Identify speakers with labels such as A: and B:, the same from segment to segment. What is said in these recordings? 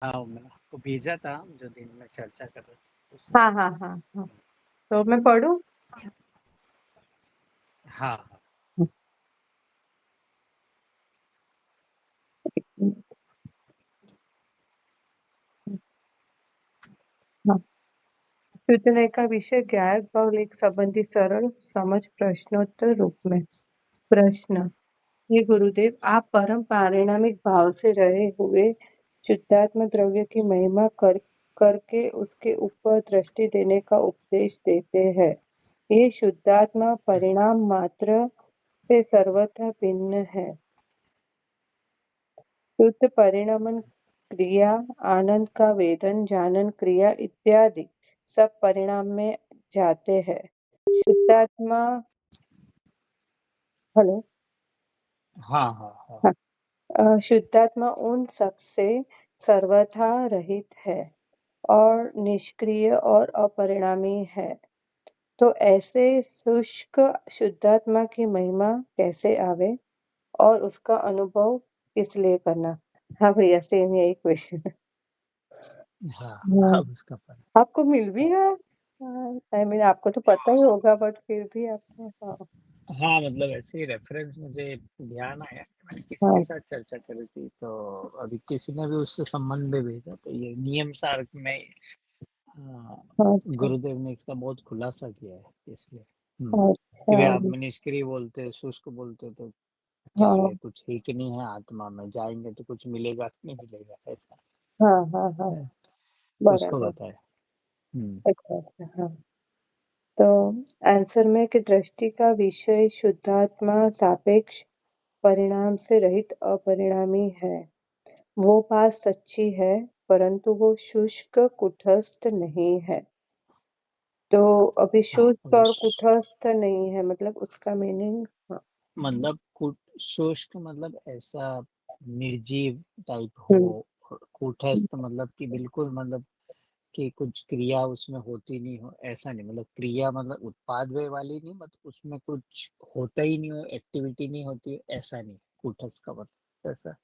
A: हाँ, मैंने आपको भेजा था जो दिन में चर्चा कर रहे थे उस
B: हाँ हाँ हाँ हाँ, तो मैं पढ़ूं?
A: हाँ हाँ
B: हाँ, चुटने का विषय ज्ञायक भाव लेख संबंधी सरल समझ प्रश्नोत्तर रूप में। प्रश्न: हे गुरुदेव, आप परम पारिणामिक भाव से रहे हुए शुद्धात्म द्रव्य की महिमा करके उसके ऊपर दृष्टि देने का उपदेश देते हैं। ये शुद्धात्मा परिणाम मात्र से सर्वथा भिन्न है। शुद्ध परिणमन क्रिया, आनंद का वेदन, जानन क्रिया इत्यादि सब परिणाम में जाते हैं। शुद्धात्मा हेलो
A: हाँ हाँ हाँ
B: शुद्धात्मा उन सब से सर्वथा रहित है और निष्क्रिय और अपरिणामी है। तो ऐसे शुष्क शुद्धात्मा की महिमा कैसे आवे और उसका अनुभव किस लिए करना? हाँ भैया, सेम यही क्वेश्चन है।
A: हाँ
B: हाँ,
A: अब उसका पर
B: आपको मिल भी गया? आई मीन आपको तो पता ही होगा, बट फिर भी आपको। हाँ
A: हाँ मतलब ऐसे ही रेफरेंस मुझे ध्यान आया कि मैंने किसके
B: हाँ
A: साथ चर्चा करी थी, तो अभी किसी ने भी उससे संबंध में भेजा, तो ये नियम सार में
B: हाँ, अच्छा
A: गुरुदेव ने इसका बहुत खुलासा किया है इसलिए। कि
B: अच्छा
A: भाई आप निष्क्रिय बोलते शुष्क बोलते तो क्या
B: हाँ
A: है, कुछ है कि नहीं है, आत्मा में जाएंगे तो कुछ मिलेगा कि नहीं मिलेगा, ऐसा
B: हाँ हाँ हाँ,
A: है, उसको
B: बराबर।
A: बताया। हम्म
B: अच्छा अच्छा, हाँ। तो आंसर में कि दृष्टि का विषय शुद्धात्मा सापेक्ष परिणाम से रहित अपरिणामी है। वो बात सच्ची है, परंतु वो शुष्क कुटस्थ नहीं है। तो अभी
A: हाँ
B: शुष्क और कुटस्थ नहीं है, मतलब उसका मीनिंग। हाँ।
A: मतलब शुष्क मतलब ऐसा निर्जीव टाइप
B: हम्म
A: हो, कूटस्थ मतलब कि बिल्कुल मतलब कि कुछ क्रिया उसमें होती नहीं हो, ऐसा नहीं, मतलब क्रिया मतलब उत्पाद व्यय वाली नहीं, मतलब उसमें कुछ होता ही नहीं हो, एक्टिविटी नहीं होती, ऐसा नहीं कूटस्थ का मतलब ऐसा,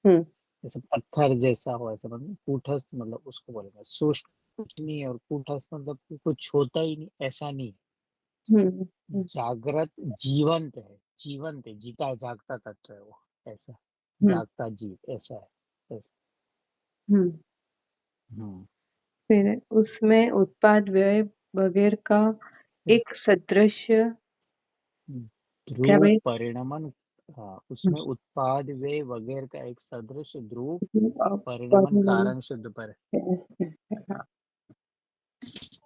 B: हम्म
A: जैसे पत्थर जैसा हो ऐसा, मतलब कूटस्थ मतलब उसको बोलेंगे। शुष्क कुछ नहीं है और कूटस्थ मतलब कि कुछ होता ही नहीं, ऐसा नहीं।
B: हम्म हम्म
A: जागृत जीवंत है, जीवंत है, जीता जागता तत्व है वो, ऐसा
B: हम्म
A: जागता जीव ऐसा है।
B: हम्म।
A: हम्म
B: फिर उसमें उत्पाद व्यय वगैरह का एक सदृश क्या
A: ध्रुव
B: भाई?
A: परिणमन, हाँ उसमें उत्पाद व्यय वगैरह का एक सदृश ध्रुव परिणमन
B: परिणाम
A: कारण शुद्ध पर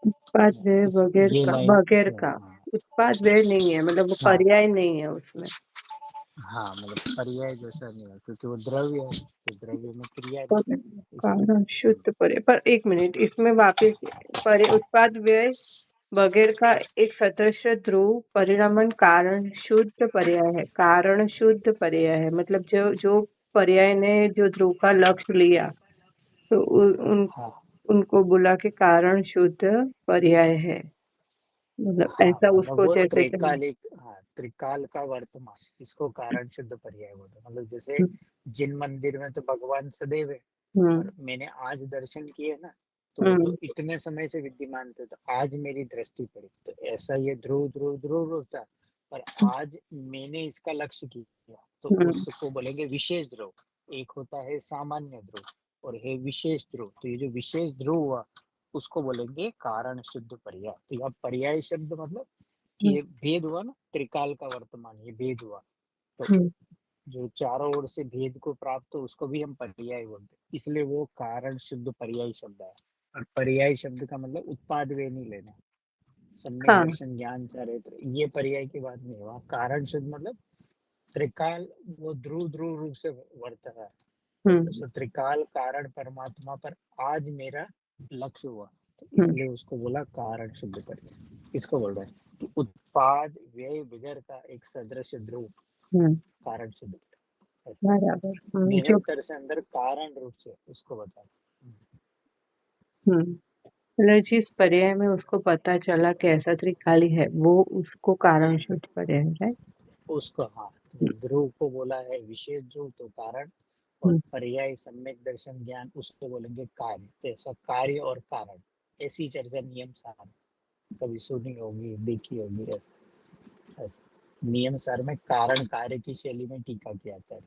B: उत्पाद व्यय
A: ये लाइन
B: वगैरह
A: से,
B: का
A: हाँ
B: उत्पाद व्यय नहीं है, मतलब वो
A: हाँ
B: पर्याय नहीं है उसमें।
A: हाँ मतलब पर्याय जैसा नहीं है क्योंकि वो द्रव्य है, तो द्रव्य में क्रिया नहीं, इसलिए।
B: कारण शुद्ध पर्याय पर एक मिनट, इसमें वापिस उत्पाद व्यय वगैरह का एक सदृश ध्रुव परिणामन कारण शुद्ध पर्याय है। कारण शुद्ध पर्याय है, मतलब जो जो पर्याय ने जो ध्रुव का लक्ष्य लिया, तो
A: हाँ
B: उनको बोला कि कारण शुद्ध पर्याय है। मतलब
A: हाँ
B: ऐसा
A: मतलब
B: उसको
A: वो
B: जैसे चाहिए।
A: त्रिकालिक, हाँ त्रिकाल का वर्तमान, इसको कारण शुद्ध पर्याय बोलते हैं। मतलब जैसे जिन मंदिर में तो भगवान सदैव है,
B: हम्म
A: पर मैंने आज दर्शन किए ना, तो वो तो
B: हम्म
A: इतने समय से विद्यमान थे, तो आज मेरी दृष्टि पड़ी, तो ऐसा ये ध्रुव ध्रुव ध्रुव होता, पर आज मैंने इसका लक्ष्य किया, तो
B: हम्म
A: उसको बोलेंगे विशेष ध्रुव। एक होता है सामान्य ध्रुव और है विशेष ध्रुव, तो ये जो विशेष ध्रुव हुआ उसको बोलेंगे कारण शुद्ध पर्याय। तो यह पर्याय शब्द मतलब कि
B: हम्म
A: ये भेद हुआ ना, त्रिकाल का वर्तमान ये भेद हुआ, तो
B: हम्म
A: जो चारों ओर से भेद को प्राप्त हो उसको भी हम पर्याय बोलते हैं, इसलिए वो कारण शुद्ध पर्याय शब्द है। और पर्याय शब्द का मतलब उत्पाद वे नहीं लेना, सम्यक
B: हाँ
A: दर्शन ज्ञान चरित्र, ये पर्याय की बात नहीं हुआ। कारण शुद्ध मतलब त्रिकाल वो ध्रुव ध्रुव रूप से वर्त रहा है, तो
B: हम्म
A: उस त्रिकाल कारण परमात्मा पर आज मेरा लक्ष्य हुआ, तो
B: हम्म
A: इसलिए उसको बोला कारण शुद्ध पर्याय। इसको बोल रहा है कि उत्पाद व्यय विगर का एक सदृश ध्रुव
B: हम्म
A: कारण शुद्ध पर्याय,
B: बराबर। जो
A: निरंतर से अंदर कारण रूप से उसको बता।
B: मतलब जिस पर्याय में उसको पता चला कि ऐसा त्रिकाली है, वो उसको कारण शुद्ध पर्याय है, राइट?
A: उसको हाँ, तो ध्रुव को बोला है विशेष ध्रुव, तो कारण और
B: हम्म,
A: पर्याय सम्यक दर्शन ज्ञान उसको बोलेंगे कार्य। तो ऐसा कार्य और कारण, ऐसी चर्चा नियम सार कभी सुनी होगी, देखी होगी। ऐसा नियम सार में कारण कार्य की शैली में टीका किया जाता है।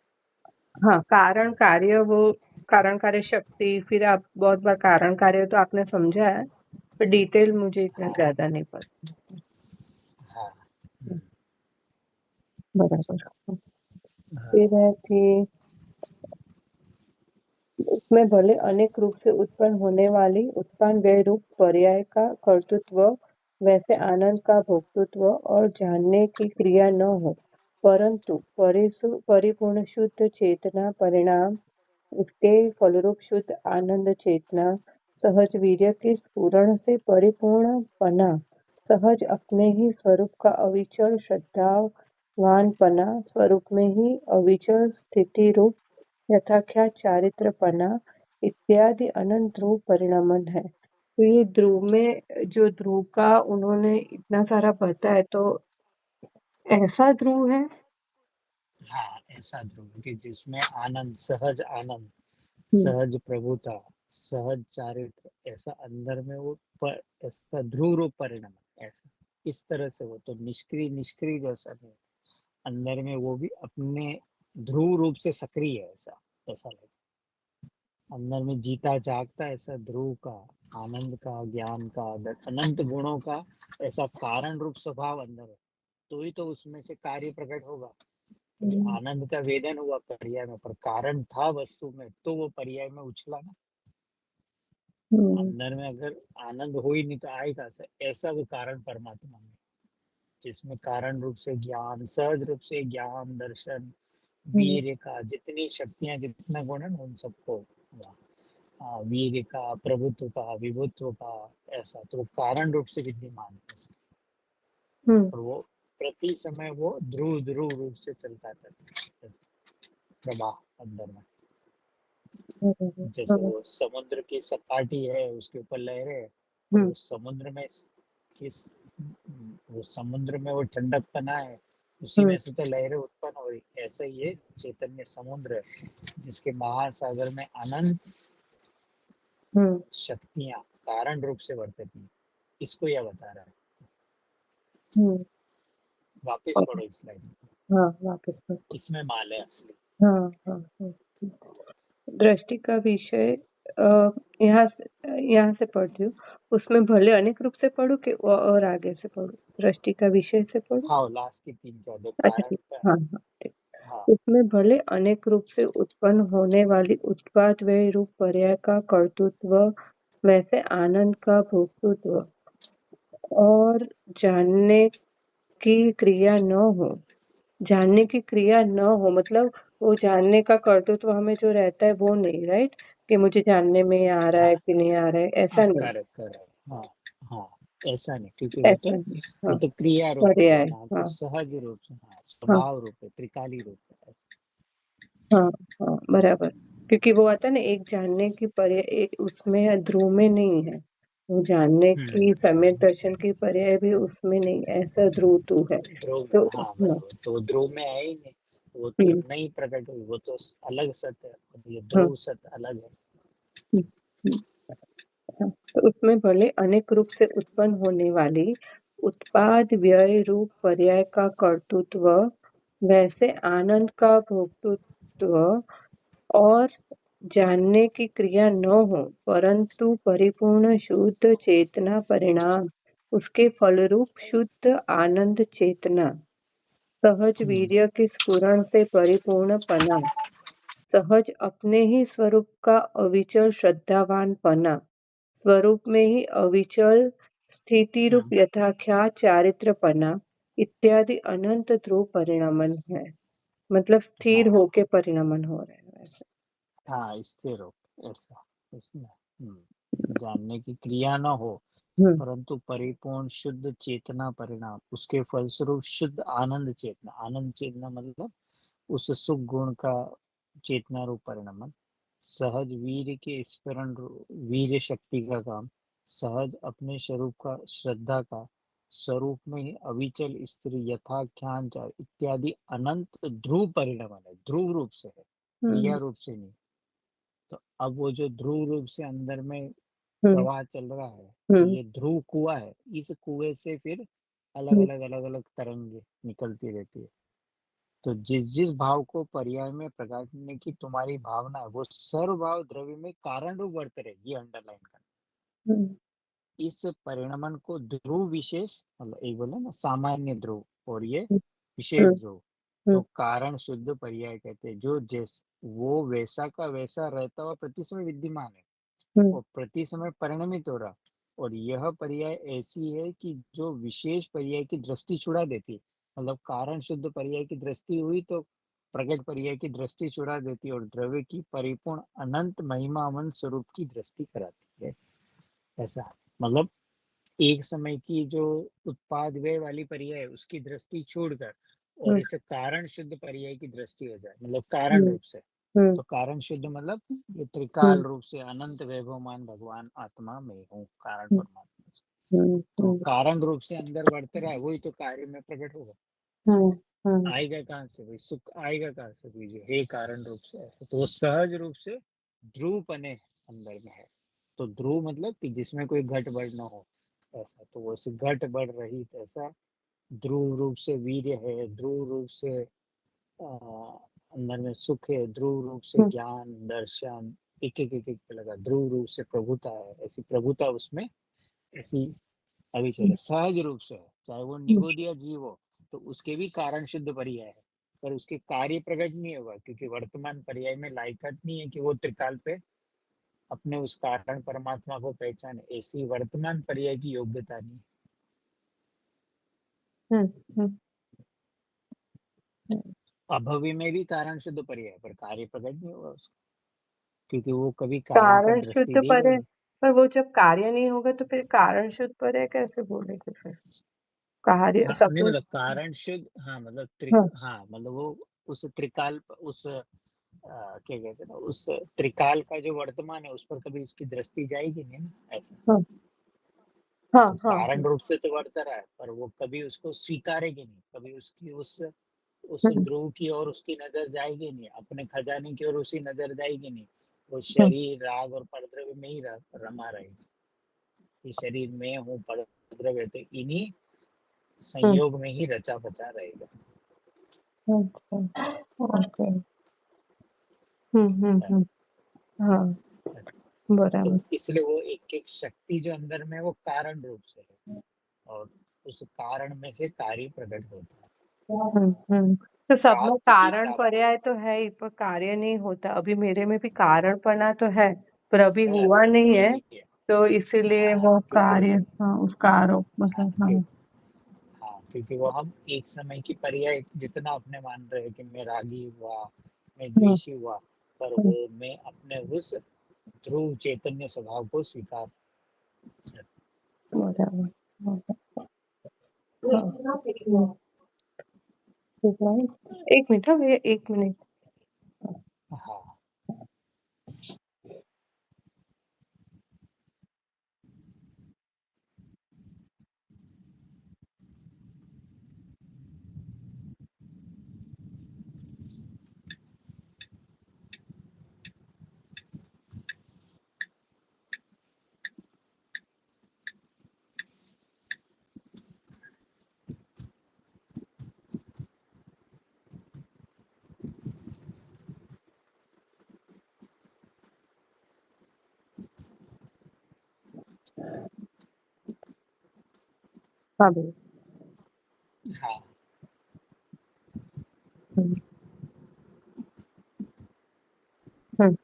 B: हाँ, कारण कार्य, वो कारण कार्य शक्ति, फिर आप बहुत बार कारण कार्य तो आपने समझा है, पर डिटेल मुझे इतना
A: हाँ
B: ज्यादा नहीं पता।
A: हाँ।
B: बराबर।
A: हाँ
B: फिर है कि उसमें भले अनेक रूप से उत्पन्न होने वाली उत्पन्न व्यय रूप पर्याय का कर्तृत्व, वैसे आनंद का भोक्तृत्व और जानने की क्रिया न हो, परंतु परिपूर्ण शुद्ध चेतना परिणाम, उसके फलरूप शुद्ध आनंद चेतना, सहज वीर्य के स्फुरण से परिपूर्ण पना, सहज अपने ही स्वरूप का अविचल श्रद्धावान पना, स्वरूप में ही अविचल स्थिति रूप यथाख्यात चारित्रपना इत्यादि अनंत ध्रुव परिणमन है। तो ये ध्रुव में जो ध्रुव का उन्होंने इतना सारा बताया, तो ऐसा ध्रुव है।
A: हाँ, ऐसा ध्रुव कि जिसमें आनंद, सहज आनंद,
B: हम्म,
A: सहज प्रभुता, सहज चारित्र, ऐसा अंदर में वो ऐसा ध्रुव रूप परिणाम ऐसा, इस तरह से वो तो निष्क्रिय निष्क्रिय जैसा नहीं, अंदर में वो भी अपने ध्रुव रूप से सक्रिय है, ऐसा ऐसा लगे अंदर में जीता जागता ऐसा ध्रुव का, आनंद का, ज्ञान का, अनंत गुणों का ऐसा कारण रूप स्वभाव अंदर है। तो ही तो उसमें से कार्य प्रकट होगा। क्योंकि
B: हम्म,
A: आनंद का वेदन हुआ पर्याय में, पर कारण था वस्तु में, तो वो पर्याय में उछला ना।
B: हम्म,
A: अंदर में अगर आनंद हो ही नहीं तो आएगा से, ऐसा वो कारण परमात्मा में, जिसमें कारण रूप से ज्ञान, सहज रूप से ज्ञान, दर्शन,
B: हम्म,
A: वीर्य का, जितनी शक्तियां, जितना गुण है ना, उन सबको हुआ। वीर्य का, प्रभुत्व का, विभुत्व का, ऐसा तो कारण रूप से विद्यमान है।
B: हम्म,
A: और वो प्रति समय वो ध्रुव ध्रुव रूप से चलता रहता है, प्रवाह अंदर में। जैसे
B: हम्म,
A: वो समुद्र की सपाटी है, उसके ऊपर लहरें है, और
B: हम्म,
A: वो समुद्र में किस वो समुद्र में वो ठंडक पना है, उसी
B: हम्म,
A: में से तो लहरें उत्पन्न हो रही। ऐसा ही ये चैतन्य समुद्र है, जिसके महासागर में अनंत
B: हम्म,
A: शक्तियां कारण रूप से वर्तती, इसको यह बता रहा है।
B: हम्म,
A: वापिस
B: और-
A: पढ़ो इस लाइन में,
B: हाँ, वापस पढ़ते।
A: इसमें माल है असली।
B: हाँ, हाँ, हाँ। दृष्टि का विषय, अ, यहाँ से यहाँ से पढ़ती हूँ। उसमें भले अनेक रूप से पढ़ूं कि और आगे से पढ़ूं? दृष्टि का विषय से पढ़ूं?
A: हाँ, लास्ट की तीन चार जो
B: अच्छा,
A: कारण
B: ठीक।
A: का।
B: हाँ, हाँ, ठीक।
A: हाँ।
B: उसमें भले अनेक रूप से उत्पन्न होने वाली उत्पाद व्यय रूप पर्याय का कर्तृत्व, वैसे आनंद का भोक्तृत्व और जानने की क्रिया न हो। जानने की क्रिया न हो मतलब वो जानने का कर्तृत्व हमें जो रहता है वो नहीं, राइट? कि मुझे जानने में आ रहा है
A: हाँ
B: कि नहीं आ रहा है,
A: हाँ,
B: ऐसा नहीं।
A: Correct correct. हाँ हाँ, ऐसा नहीं, क्योंकि
B: ऐसा नहीं।
A: वो
B: हाँ,
A: तो क्रिया रूप हो गया
B: पर्याय।
A: ना, तो
B: हाँ,
A: सहज रूप से, हाँ,
B: हाँ,
A: स्वभाव रूप है, त्रिकाली रूप है।
B: हाँ, हाँ, बराबर। क्योंकि वो आता है ना, एक जानने की पर्याय एक उसमें है, ध्रुव में नहीं है। वो जानने की सम्यक दर्शन की पर्याय भी उसमें नहीं, ऐसा ध्रुव तू है।
A: ध्रुव में,
B: तो
A: हाँ
B: हाँ,
A: बराबर, तो ध्रुव में है ही नहीं। वो तो
B: हम्म,
A: नहीं प्रकट हुई, वो तो अलग सत्य है, और ये
B: हाँ,
A: ध्रुव सत्य अलग है।
B: हम्म, हम्म, हाँ। तो उसमें भले अनेक रूप से उत्पन्न होने वाली उत्पाद व्यय रूप पर्याय का कर्तृत्व, वैसे आनंद का भोक्तृत्व और जानने की क्रिया न हो, परंतु परिपूर्ण शुद्ध चेतना परिणाम, उसके फलरूप शुद्ध आनंद चेतना, सहज
A: हम्म,
B: वीर्य के स्फुरण से परिपूर्ण पना, सहज अपने ही स्वरूप का अविचल श्रद्धावान पना, स्वरूप में ही अविचल स्थिति रूप
A: हम्म,
B: यथाख्यात चारित्रपना इत्यादि अनंत ध्रुव परिणमन है। मतलब स्थिर
A: हाँ
B: होके परिणमन हो रहे हैं वैसे।
A: हाँ, स्थिर हो, ऐसा इसमें। जानने की क्रिया न हो,
B: हम्म,
A: परंतु परिपूर्ण शुद्ध चेतना परिणाम, उसके फलस्वरूप शुद्ध आनंद चेतना, आनंद चेतना मतलब उस सुख गुण का चेतना रूप परिणमन, सहज वीर के स्फुरण वीर शक्ति का काम, सहज अपने स्वरूप का श्रद्धा का, स्वरूप में ही अविचल स्त्री यथाख्यान इत्यादि अनंत ध्रुव परिणमन है, ध्रुव रूप से है। क्रिया रूप से नहीं। तो अब वो जो ध्रुव रूप से अंदर में प्रवाह चल रहा है, तो ये ध्रुव कुआं है, इस कुएं से फिर अलग अलग अलग अलग तरंगे निकलती रहती है। तो जिस जिस भाव को पर्याय में प्रकाशने की तुम्हारी भावना है, वो सर्व भाव द्रव्य में कारण रूप वर्त रहे, ये अंडरलाइन करना। इस परिणमन को ध्रुव विशेष, मतलब एक बोले ना सामान्य ध्रुव और ये विशेष ध्रुव, तो कारण शुद्ध पर्याय कहते हैं। जो जैस वो वैसा का वैसा रहता हुआ प्रति समय विद्यमान है, वो प्रति समय परिणमित हो रहा, और यह पर्याय ऐसी है कि जो विशेष पर्याय की दृष्टि छुड़ा देती है। मतलब कारण शुद्ध पर्याय की दृष्टि हुई तो प्रकट पर्याय की दृष्टि छुड़ा देती है, और द्रव्य की परिपूर्ण अनंत महिमावन स्वरूप की दृष्टि कराती है। ऐसा मतलब एक समय की जो उत्पाद व्यय वाली पर्याय है, उसकी दृष्टि छोड़कर और इसे कारण शुद्ध पर्याय की दृष्टि हो जाए, मतलब कारण रूप से। तो कारण शुद्ध मतलब ये त्रिकाल रूप से अनंत वैभवमान भगवान आत्मा में हूँ, कारण परमात्मा से। तो कारण रूप से अंदर बढ़ते रहा, वही तो कार्य में प्रकट होगा। आएगा कहाँ से भाई, सुख आएगा कहाँ से भाई, जो है कारण रूप से ऐसे, तो वो सहज रूप से ध्रुव पने अंदर में है। तो ध्रुव मतलब कि जिसमें कोई घट बढ़ न हो ऐसा, तो वो घट बढ़ रही ऐसा ध्रुव रूप से वीर्य है, ध्रुव रूप से अंदर में सुख है, ध्रुव रूप से ज्ञान दर्शन, एक पे लगा, ध्रुव रूप से प्रभुता है, ऐसी प्रभुता उसमें ऐसी अभी चले सहज रूप से है। चाहे वो निगोदिया जीव हो तो उसके भी कारण शुद्ध पर्याय है, पर उसके कार्य प्रकट नहीं होगा, क्योंकि वर्तमान पर्याय में लायकात नहीं है कि वो त्रिकाल पे अपने उस कारण परमात्मा को पहचाने, ऐसी वर्तमान पर्याय की योग्यता नहीं। अभवी में भी कारण शुद्ध पर्याय, पर कार्य प्रकट नहीं होगा उसका, क्योंकि वो कभी कारण पर
B: कारण
A: दृष्टि
B: शुद्ध
A: देगा
B: पर है,
A: नहीं।
B: पर वो जब कार्य नहीं होगा तो फिर कारण शुद्ध पर है कैसे बोलेगे फिर? कार्य
A: हाँ नहीं
B: सपोज।
A: मतलब कारण शुद्ध, हाँ मतलब
B: हाँ
A: हाँ मतलब वो उस त्रिकाल उस क्या कहते हैं ना, उस त्रिकाल का जो वर्तमान है उस पर कभी उसकी दृष्टि जाएगी नहीं ना, ऐसा।
B: हाँ हाँ
A: तो
B: हाँ
A: कारण रूप से तो वर्त रहा है, पर वो कभी उसको स्वीकारेगी नहीं, कभी उसकी उस
B: हाँ
A: ध्रुव की ओर उसकी नजर जाएगी नहीं, अपने खजाने की ओर उसकी नजर जाएगी नहीं। वो
B: हाँ
A: शरीर राग और परद्रव्य में ही रमा रहेगी। ये शरीर में हूँ, परद्रव्य तो इन्हीं
B: हाँ
A: संयोग में ही रचा बचा रहेगा।
B: अच्छा ओके।
A: है।
B: हाँ
A: तो
B: बराबर।
A: इसलिए वो एक एक शक्ति जो अंदर में वो कारण रूप से है, और उस कारण में से कार्य प्रकट होता है।
B: तो सब में
A: प्राप्त की
B: कारण
A: प्राप्ति
B: पर्याय तो है ही, पर कार्य नहीं होता। अभी मेरे में भी कारण पना तो है, पर अभी
A: है,
B: हुआ
A: पर
B: नहीं
A: अभी
B: है,
A: नहीं किया।
B: तो इसीलिए
A: हाँ
B: वो
A: क्योंकि
B: कार्य, हाँ उसका आरोप
A: हाँ
B: मतलब। हाँ
A: हाँ क्योंकि वो हम एक समय की पर्याय जितना अपने मान रहे हैं कि मैं रागी हुआ, मैं
B: हाँ
A: द्वेषी हुआ, पर
B: हाँ
A: वो मैं अपने उस ध्रुव चैतन्य स्वभाव को स्वीकार।
B: बराबर। हाँ, हाँ, ठीक है। एक मिनट, हाँ भैया, एक मिनट।
A: हाँ
B: हाँ भैया।
A: हाँ
B: हम्म, हम्म,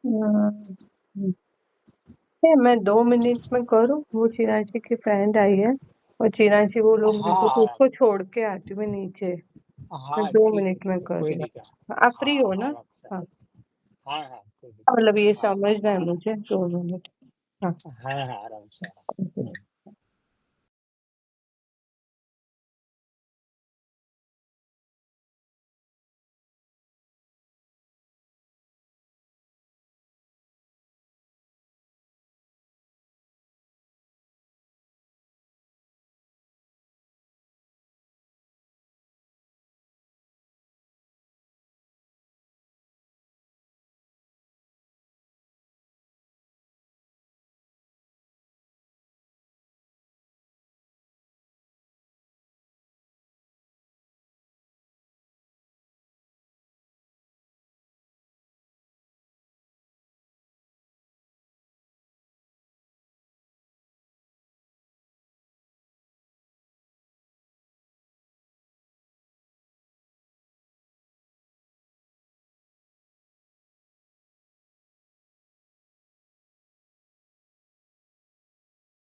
A: हाँ
B: हम्म। मैं 2 मिनट में करूँ? वो चिराची की फ्रेंड आई है, और चिराची वो लोग नीचे, तो
A: हाँ
B: उसको छोड़ के आती हूँ मैं नीचे। मैं
A: हाँ
B: दो
A: ठीक है
B: मिनट में कर
A: कोई
B: रही
A: नहीं क्या।
B: हूँ। आप फ्री हो
A: हाँ
B: ना?
A: आराम से।
B: हाँ
A: हाँ हाँ कोई
B: मतलब ये
A: दिक्कत। हाँ
B: समझना है मुझे, 2 मिनट। हाँ
A: हाँ हाँ आराम से।